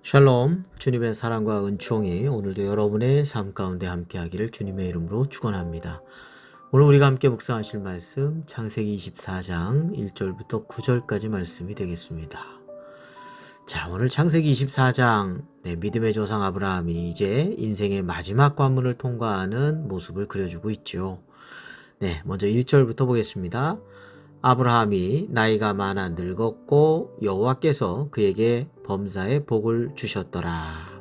샬롬, 주님의 사랑과 은총이 오늘도 여러분의 삶 가운데 함께하기를 주님의 이름으로 축원합니다. 오늘 우리가 함께 묵상하실 말씀 창세기 24장 1절부터 9절까지 말씀이 되겠습니다. 자, 오늘 창세기 24장 믿음의 조상 아브라함이 이제 인생의 마지막 관문을 통과하는 모습을 그려주고 있죠. 먼저 1절부터 보겠습니다. 아브라함이 나이가 많아 늙었고 여호와께서 그에게 범사의 복을 주셨더라.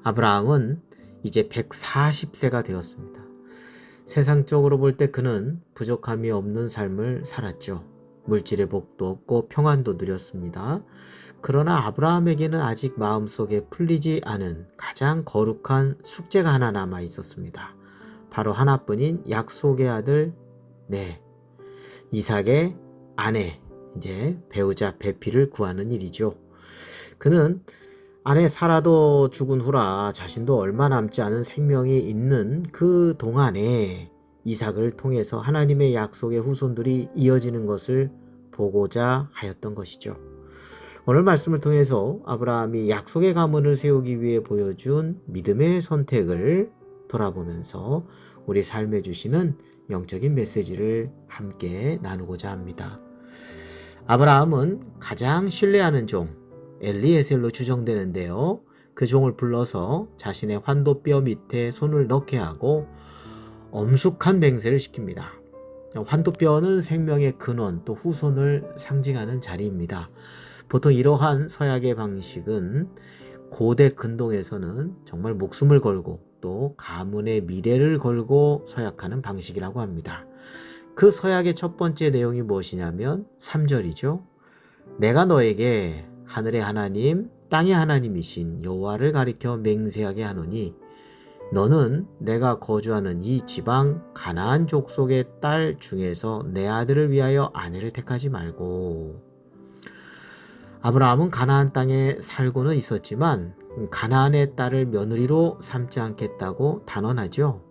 아브라함은 이제 140세가 되었습니다. 세상적으로 볼 때 그는 부족함이 없는 삶을 살았죠. 물질의 복도 없고 평안도 누렸습니다. 그러나 아브라함에게는 아직 마음속에 풀리지 않은 가장 거룩한 숙제가 하나 남아 있었습니다. 바로 하나뿐인 약속의 아들 이삭의 아내, 이제 배우자 베피를 구하는 일이죠. 그는 아내 사라도 죽은 후라 자신도 얼마 남지 않은 생명이 있는 그 동안에 이삭을 통해서 하나님의 약속의 후손들이 이어지는 것을 보고자 하였던 것이죠. 오늘 말씀을 통해서 아브라함이 약속의 가문을 세우기 위해 보여준 믿음의 선택을 돌아보면서 우리 삶에 주시는 영적인 메시지를 함께 나누고자 합니다. 아브라함은 가장 신뢰하는 종 엘리에셀로 추정되는데요. 그 종을 불러서 자신의 환도뼈 밑에 손을 넣게 하고 엄숙한 맹세를 시킵니다. 환도뼈는 생명의 근원 또 후손을 상징하는 자리입니다. 보통 이러한 서약의 방식은 고대 근동에서는 정말 목숨을 걸고 또 가문의 미래를 걸고 서약하는 방식이라고 합니다. 그 서약의 첫 번째 내용이 무엇이냐면 3절이죠. 내가 너에게 하늘의 하나님, 땅의 하나님이신 여호와를 가리켜 맹세하게 하노니 너는 내가 거주하는 이 지방 가나안 족속의 딸 중에서 내 아들을 위하여 아내를 택하지 말고. 아브라함은 가나안 땅에 살고는 있었지만 가나안의 딸을 며느리로 삼지 않겠다고 단언하죠.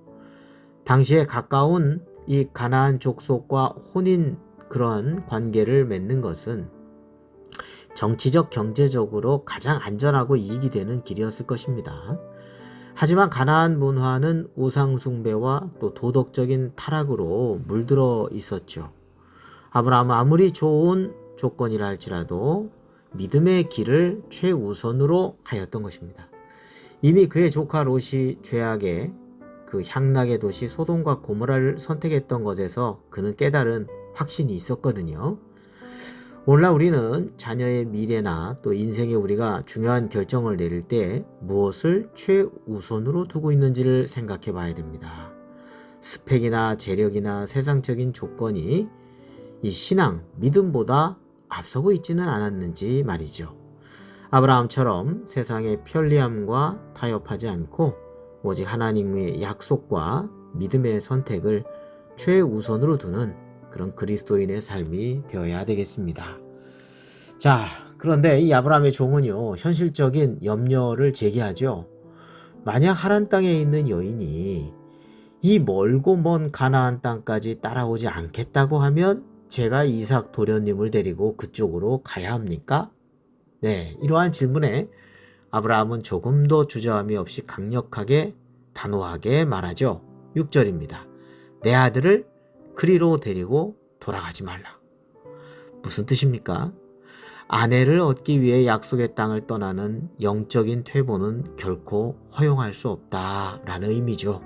당시에 가까운 이 가나안 족속과 혼인 그런 관계를 맺는 것은 정치적 경제적으로 가장 안전하고 이익이 되는 길이었을 것입니다. 하지만 가나안 문화는 우상 숭배와 또 도덕적인 타락으로 물들어 있었죠. 아브라함은 아무리 좋은 조건이라 할지라도 믿음의 길을 최우선으로 하였던 것입니다. 이미 그의 조카 롯이 죄악의 그 향락의 도시 소돔과 고모라를 선택했던 것에서 그는 깨달은 확신이 있었거든요. 오늘날 우리는 자녀의 미래나 또 인생에 우리가 중요한 결정을 내릴 때 무엇을 최우선으로 두고 있는지를 생각해 봐야 됩니다. 스펙이나 재력이나 세상적인 조건이 이 신앙, 믿음보다 앞서고 있지는 않았는지 말이죠. 아브라함처럼 세상의 편리함과 타협하지 않고 오직 하나님의 약속과 믿음의 선택을 최우선으로 두는 그런 그리스도인의 삶이 되어야 되겠습니다. 자, 그런데 이 아브라함의 종은요, 현실적인 염려를 제기하죠. 만약 하란 땅에 있는 여인이 이 멀고 먼 가나안 땅까지 따라오지 않겠다고 하면 제가 이삭 도련님을 데리고 그쪽으로 가야 합니까? 이러한 질문에 아브라함은 조금도 주저함이 없이 강력하게 단호하게 말하죠. 6절입니다. 내 아들을 그리로 데리고 돌아가지 말라. 무슨 뜻입니까? 아내를 얻기 위해 약속의 땅을 떠나는 영적인 퇴보는 결코 허용할 수 없다라는 의미죠.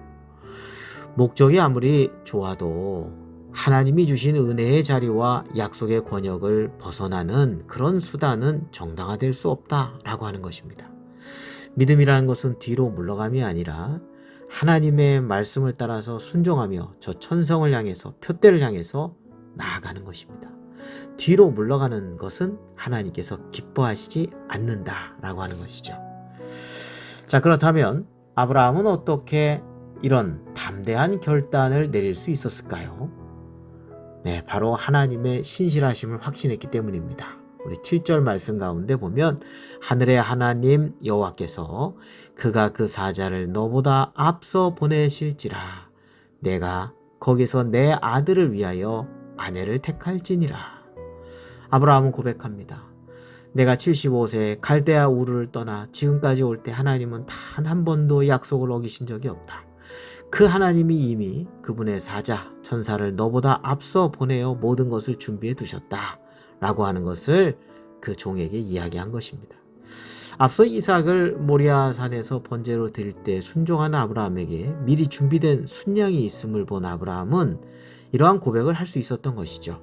목적이 아무리 좋아도 하나님이 주신 은혜의 자리와 약속의 권역을 벗어나는 그런 수단은 정당화될 수 없다라고 하는 것입니다. 믿음이라는 것은 뒤로 물러감이 아니라 하나님의 말씀을 따라서 순종하며 저 천성을 향해서 표대를 향해서 나아가는 것입니다. 뒤로 물러가는 것은 하나님께서 기뻐하시지 않는다라고 하는 것이죠. 자, 그렇다면 아브라함은 어떻게 이런 담대한 결단을 내릴 수 있었을까요? 바로 하나님의 신실하심을 확신했기 때문입니다. 우리 7절 말씀 가운데 보면 하늘의 하나님 여호와께서 그가 그 사자를 너보다 앞서 보내실지라 내가 거기서 내 아들을 위하여 아내를 택할지니라. 아브라함은 고백합니다. 내가 75세 갈대아 우르를 떠나 지금까지 올 때 하나님은 단 한 번도 약속을 어기신 적이 없다. 그 하나님이 이미 그분의 사자 천사를 너보다 앞서 보내어 모든 것을 준비해 두셨다 라고 하는 것을 그 종에게 이야기한 것입니다. 앞서 이삭을 모리아 산에서 번제로 드릴 때 순종한 아브라함에게 미리 준비된 순양이 있음을 본 아브라함은 이러한 고백을 할 수 있었던 것이죠.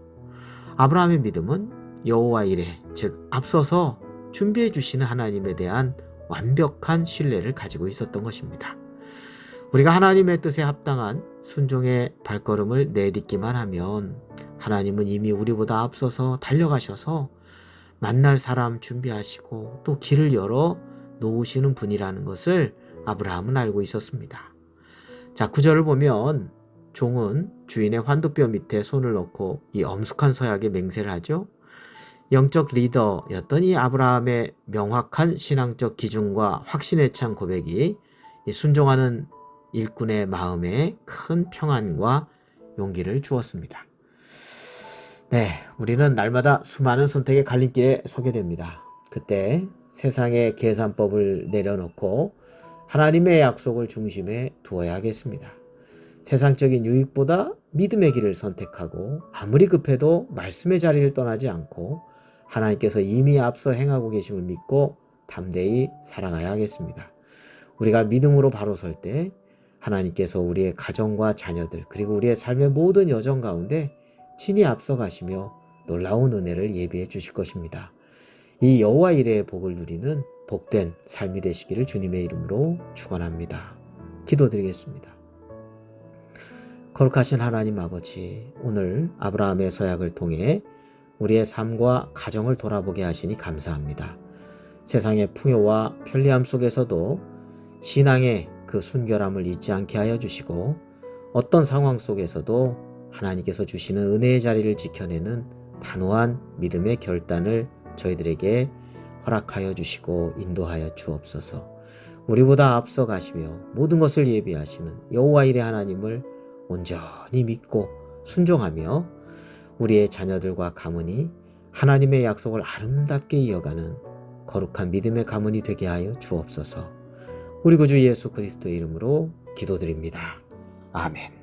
아브라함의 믿음은 여호와 이레, 즉 앞서서 준비해 주시는 하나님에 대한 완벽한 신뢰를 가지고 있었던 것입니다. 우리가 하나님의 뜻에 합당한 순종의 발걸음을 내딛기만 하면 하나님은 이미 우리보다 앞서서 달려가셔서 만날 사람 준비하시고 또 길을 열어 놓으시는 분이라는 것을 아브라함은 알고 있었습니다. 자, 9절을 보면 종은 주인의 환도뼈 밑에 손을 넣고 이 엄숙한 서약에 맹세를 하죠. 영적 리더였던 이 아브라함의 명확한 신앙적 기준과 확신에 찬 고백이 이 순종하는 일꾼의 마음에 큰 평안과 용기를 주었습니다. 네, 우리는 날마다 수많은 선택의 갈림길에 서게 됩니다. 그때 세상의 계산법을 내려놓고 하나님의 약속을 중심에 두어야 하겠습니다. 세상적인 유익보다 믿음의 길을 선택하고 아무리 급해도 말씀의 자리를 떠나지 않고 하나님께서 이미 앞서 행하고 계심을 믿고 담대히 살아가야 하겠습니다. 우리가 믿음으로 바로 설 때 하나님께서 우리의 가정과 자녀들 그리고 우리의 삶의 모든 여정 가운데 친히 앞서 가시며 놀라운 은혜를 예비해 주실 것입니다. 이 여호와 이레의 복을 누리는 복된 삶이 되시기를 주님의 이름으로 축원합니다. 기도드리겠습니다. 거룩하신 하나님 아버지, 오늘 아브라함의 서약을 통해 우리의 삶과 가정을 돌아보게 하시니 감사합니다. 세상의 풍요와 편리함 속에서도 신앙의 그 순결함을 잊지 않게 하여 주시고 어떤 상황 속에서도 하나님께서 주시는 은혜의 자리를 지켜내는 단호한 믿음의 결단을 저희들에게 허락하여 주시고 인도하여 주옵소서. 우리보다 앞서 가시며 모든 것을 예비하시는 여호와 이레 하나님을 온전히 믿고 순종하며 우리의 자녀들과 가문이 하나님의 약속을 아름답게 이어가는 거룩한 믿음의 가문이 되게 하여 주옵소서. 우리 구주 예수 그리스도의 이름으로 기도드립니다. 아멘.